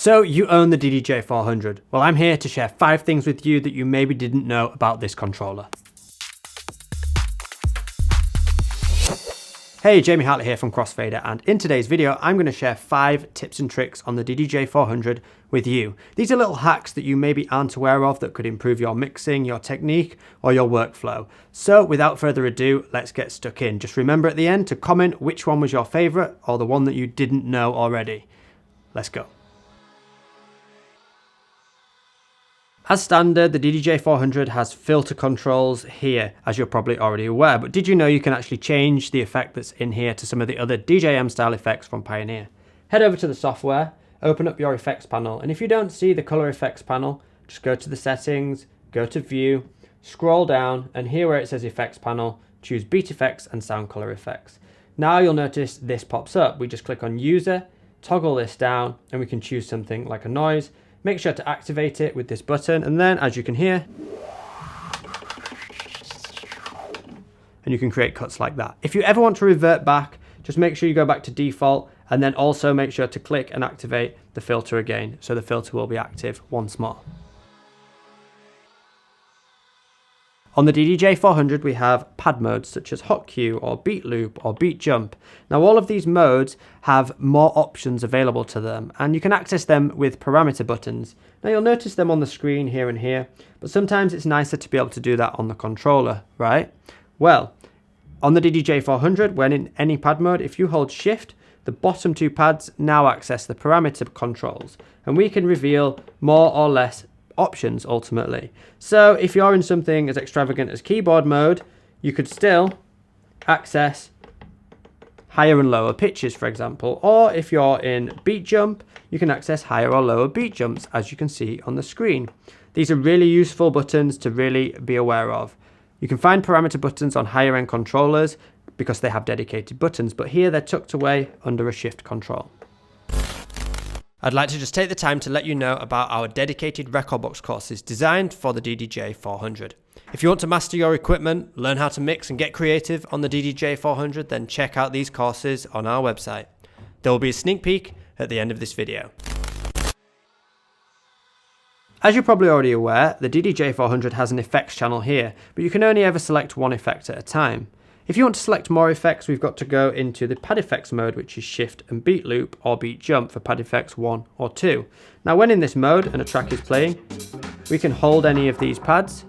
So you own the DDJ-400. Well, I'm here to share 5 things with you that you maybe didn't know about this controller. Hey, Jamie Hartley here from Crossfader, and in today's video I'm going to share 5 tips and tricks on the DDJ-400 with you. These are little hacks that you maybe aren't aware of that could improve your mixing, your technique, or your workflow. So without further ado, let's get stuck in. Just remember at the end to comment which one was your favourite or the one that you didn't know already. Let's go. As standard, the DDJ-400 has filter controls here, as you're probably already aware, but did you know you can actually change the effect that's in here to some of the other DJM style effects from Pioneer? Head over to the software, open up your effects panel, and if you don't see the color effects panel, just go to the settings, go to view, scroll down, and here where it says effects panel, choose beat effects and sound color effects. Now you'll notice this pops up. We just click on user, toggle this down, and we can choose something like a noise. Make sure to activate it with this button, and then as you can hear, and you can create cuts like that. If you ever want to revert back, just make sure you go back to default, and then also make sure to click and activate the filter again, so the filter will be active once more. On the DDJ-400 we have pad modes such as hot cue or beat loop or beat jump. Now all of these modes have more options available to them, and you can access them with parameter buttons. Now you'll notice them on the screen here and here, but sometimes it's nicer to be able to do that on the controller, right? Well, on the DDJ-400, when in any pad mode, if you hold shift, the bottom 2 pads now access the parameter controls, and we can reveal more or less options ultimately. So if you're in something as extravagant as keyboard mode, you could still access higher and lower pitches, for example, or if you're in beat jump, you can access higher or lower beat jumps, as you can see on the screen. These are really useful buttons to really be aware of. You can find parameter buttons on higher end controllers because they have dedicated buttons, but here they're tucked away under a shift control. I'd like to just take the time to let you know about our dedicated Rekordbox courses designed for the DDJ-400. If you want to master your equipment, learn how to mix and get creative on the DDJ-400, then check out these courses on our website. There will be a sneak peek at the end of this video. As you're probably already aware, the DDJ-400 has an effects channel here, but you can only ever select one effect at a time. If you want to select more effects, we've got to go into the pad effects mode, which is shift and beat loop or beat jump for pad effects 1 or 2. Now when in this mode and a track is playing, we can hold any of these pads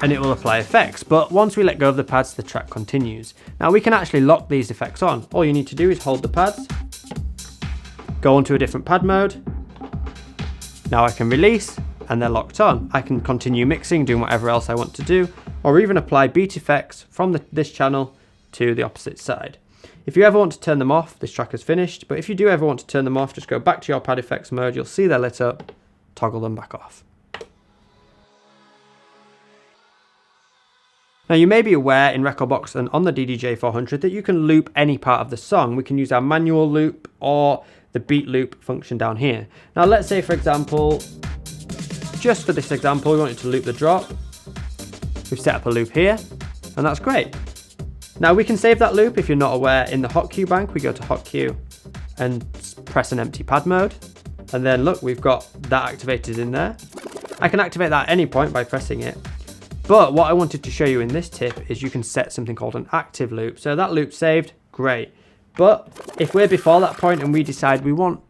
and it will apply effects, but once we let go of the pads, the track continues. Now we can actually lock these effects on. All you need to do is hold the pads, go onto a different pad mode. Now I can release and they're locked on. I can continue mixing, doing whatever else I want to do, or even apply beat effects from this channel to the opposite side. If you ever want to turn them off, this track is finished, but if you do ever want to turn them off, just go back to your pad effects mode, you'll see they're lit up, toggle them back off. Now you may be aware in Rekordbox and on the DDJ-400 that you can loop any part of the song. We can use our manual loop or the beat loop function down here. Now let's say for example, just for this example, we wanted to loop the drop. We've set up a loop here, and that's great. Now we can save that loop if you're not aware. In the hot cue bank, we go to hot cue and press an empty pad mode. And then look, we've got that activated in there. I can activate that at any point by pressing it. But what I wanted to show you in this tip is you can set something called an active loop. So that loop saved, great. But if we're before that point and we decide we want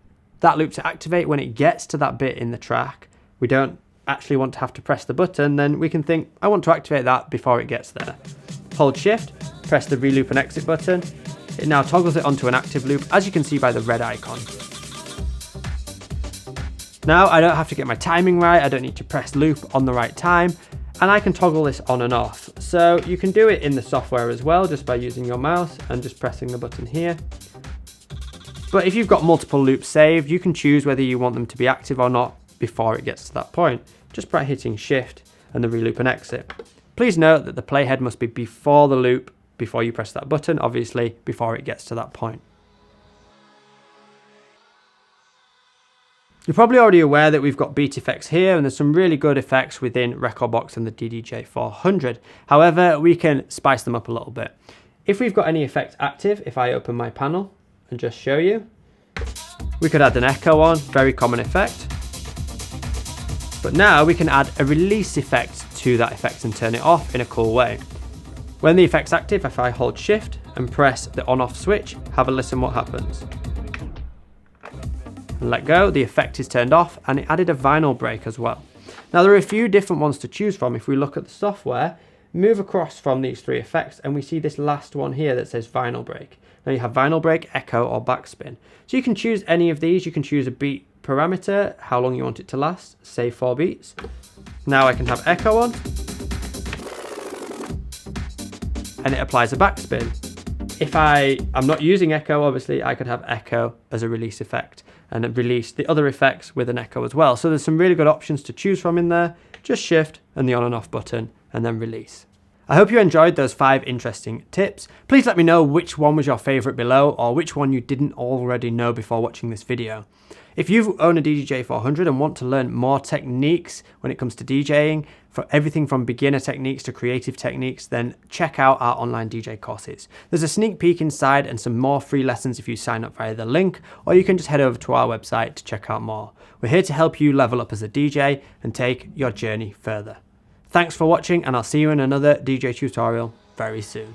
that loop to activate when it gets to that bit in the track, we don't actually want to have to press the button, then we can think, I want to activate that before it gets there. Hold shift, press the reloop and exit button. It now toggles it onto an active loop, as you can see by the red icon. Now I don't have to get my timing right, I don't need to press loop on the right time, and I can toggle this on and off. So you can do it in the software as well, just by using your mouse and just pressing the button here. But if you've got multiple loops saved, you can choose whether you want them to be active or not before it gets to that point, just by hitting shift and the reloop and exit. Please note that the playhead must be before the loop, before you press that button, obviously before it gets to that point. You're probably already aware that we've got beat effects here, and there's some really good effects within Rekordbox and the DDJ-400. However, we can spice them up a little bit. If we've got any effect active, if I open my panel and just show you, We could add an echo on, very common effect. But now we can add a release effect to that effect and turn it off in a cool way. When the effect's active, if I hold shift and press the on-off switch, have a listen what happens. And let go, the effect is turned off, and it added a vinyl break as well. Now there are a few different ones to choose from. If we look at the software, move across from these three effects, and we see this last one here that says vinyl break. Now you have vinyl break, echo, or backspin. So you can choose any of these. You can choose a beat parameter, how long you want it to last, say 4 beats. Now I can have echo on, and it applies a backspin. If I'm not using echo, obviously I could have echo as a release effect and then release the other effects with an echo as well. So there's some really good options to choose from in there. Just shift and the on and off button and then release. I hope you enjoyed those 5 interesting tips. Please let me know which one was your favorite below, or which one you didn't already know before watching this video. If you own a DDJ-400 and want to learn more techniques when it comes to DJing, for everything from beginner techniques to creative techniques, then check out our online DJ courses. There's a sneak peek inside and some more free lessons if you sign up via the link, or you can just head over to our website to check out more. We're here to help you level up as a DJ and take your journey further. Thanks for watching, and I'll see you in another DJ tutorial very soon.